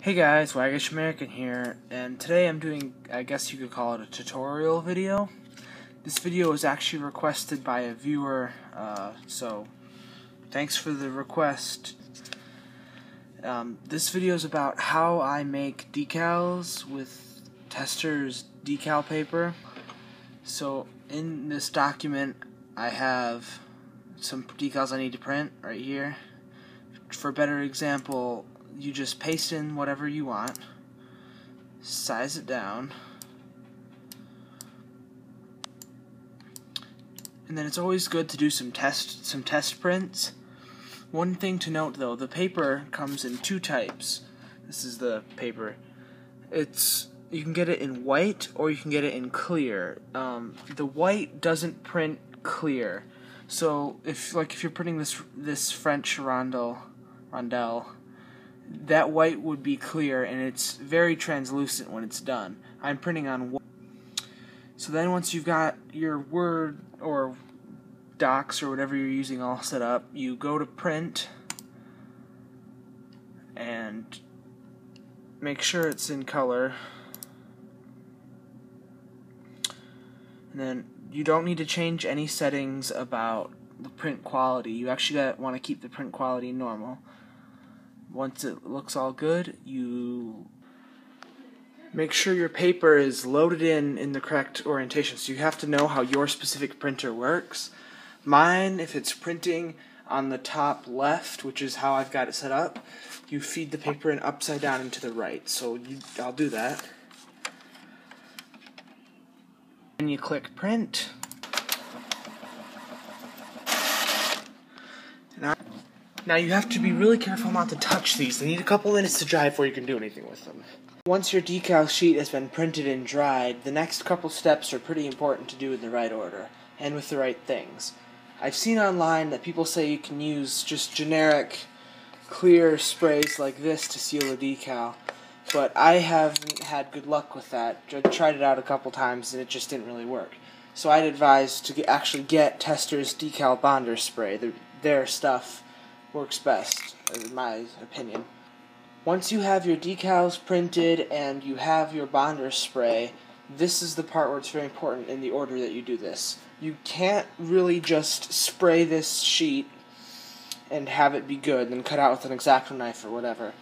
Hey guys, TheWaggishAmerican here, and today I'm doing, I guess you could call it a tutorial video. This video was actually requested by a viewer, so thanks for the request. This video is about how I make decals with Tester's decal paper. So in this document I have some decals I need to print right here. For a better example, you just paste in whatever you want, size it down, and then it's always good to do some test prints. One thing to note though, the paper comes in two types. This is the paper. You can get it in white or you can get it in clear. The white doesn't print clear, so if you're printing this French rondelle, that white would be clear, and it's very translucent when it's done. I'm printing on white. So then once you've got your Word or Docs or whatever you're using all set up, you go to print and make sure it's in color. And then you don't need to change any settings about the print quality. You actually want to keep the print quality normal. Once it looks all good, you make sure your paper is loaded in the correct orientation. So you have to know how your specific printer works. Mine, if it's printing on the top left, which is how I've got it set up, you feed the paper in upside down and to the right. So I'll do that. And you click print. Now you have to be really careful not to touch these. They need a couple minutes to dry before you can do anything with them. Once your decal sheet has been printed and dried, the next couple steps are pretty important to do in the right order, and with the right things. I've seen online that people say you can use just generic clear sprays like this to seal a decal, but I haven't had good luck with that. I tried it out a couple times and it just didn't really work. So I'd advise to actually get Tester's decal bonder spray. Their stuff works best, in my opinion. Once you have your decals printed and you have your bonder spray, this is the part where it's very important in the order that you do this. You can't really just spray this sheet and have it be good and then cut out with an X-Acto knife or whatever.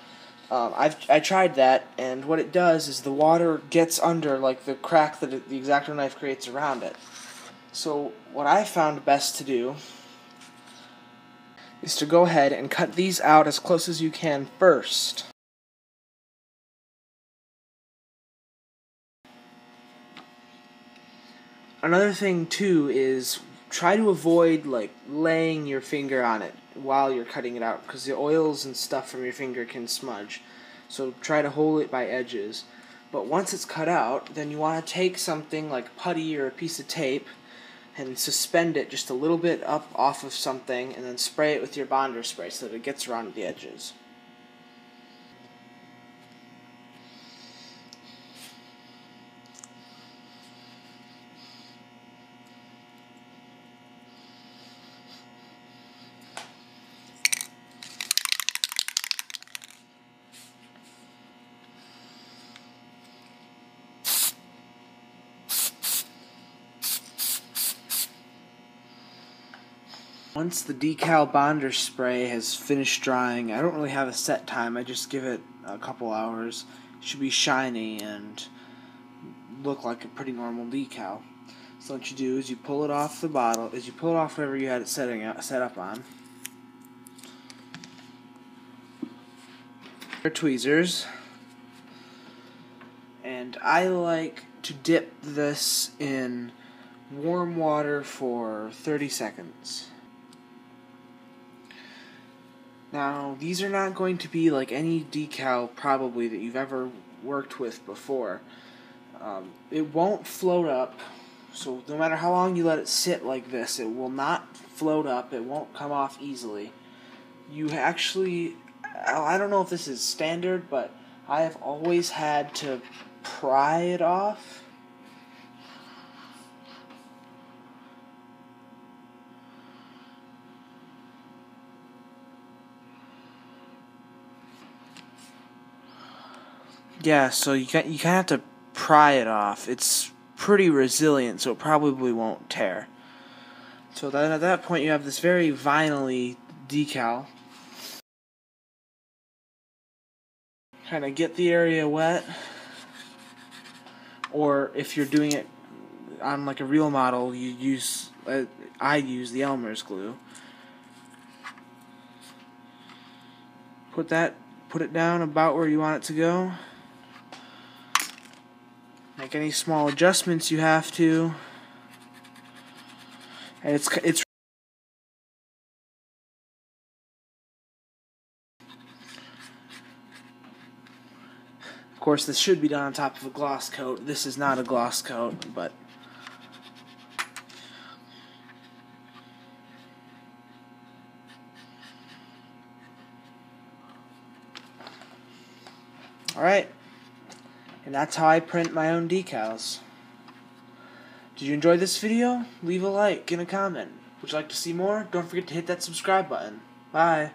I tried that, and what it does is the water gets under like the crack that the X-Acto knife creates around it. So what I found best to do is to go ahead and cut these out as close as you can first. Another thing too is try to avoid laying your finger on it while you're cutting it out, because the oils and stuff from your finger can smudge. So try to hold it by edges. But once it's cut out, then you want to take something like putty or a piece of tape and suspend it just a little bit up off of something, and then spray it with your bonder spray so that it gets around the edges. Once the decal bonder spray has finished drying, I don't really have a set time, I just give it a couple hours. It should be shiny and look like a pretty normal decal. So what you do is you pull it off the bottle, whatever you had it set up on. Your tweezers. And I like to dip this in warm water for 30 seconds. Now, these are not going to be like any decal probably that you've ever worked with before. It won't float up, so no matter how long you let it sit like this, it will not float up, it won't come off easily. You actually, I don't know if this is standard, but I have always had to pry it off. Yeah, so you kind of have to pry it off. It's pretty resilient, so it probably won't tear. So then at that point you have this very vinyl-y decal. Kind of get the area wet, or if you're doing it on like a real model, you use I use the Elmer's glue. Put it down about where you want it to go. Make any small adjustments you have to, and it's of course this should be done on top of a gloss coat. This is not a gloss coat, but alright. And that's how I print my own decals. Did you enjoy this video? Leave a like and a comment. Would you like to see more? Don't forget to hit that subscribe button. Bye.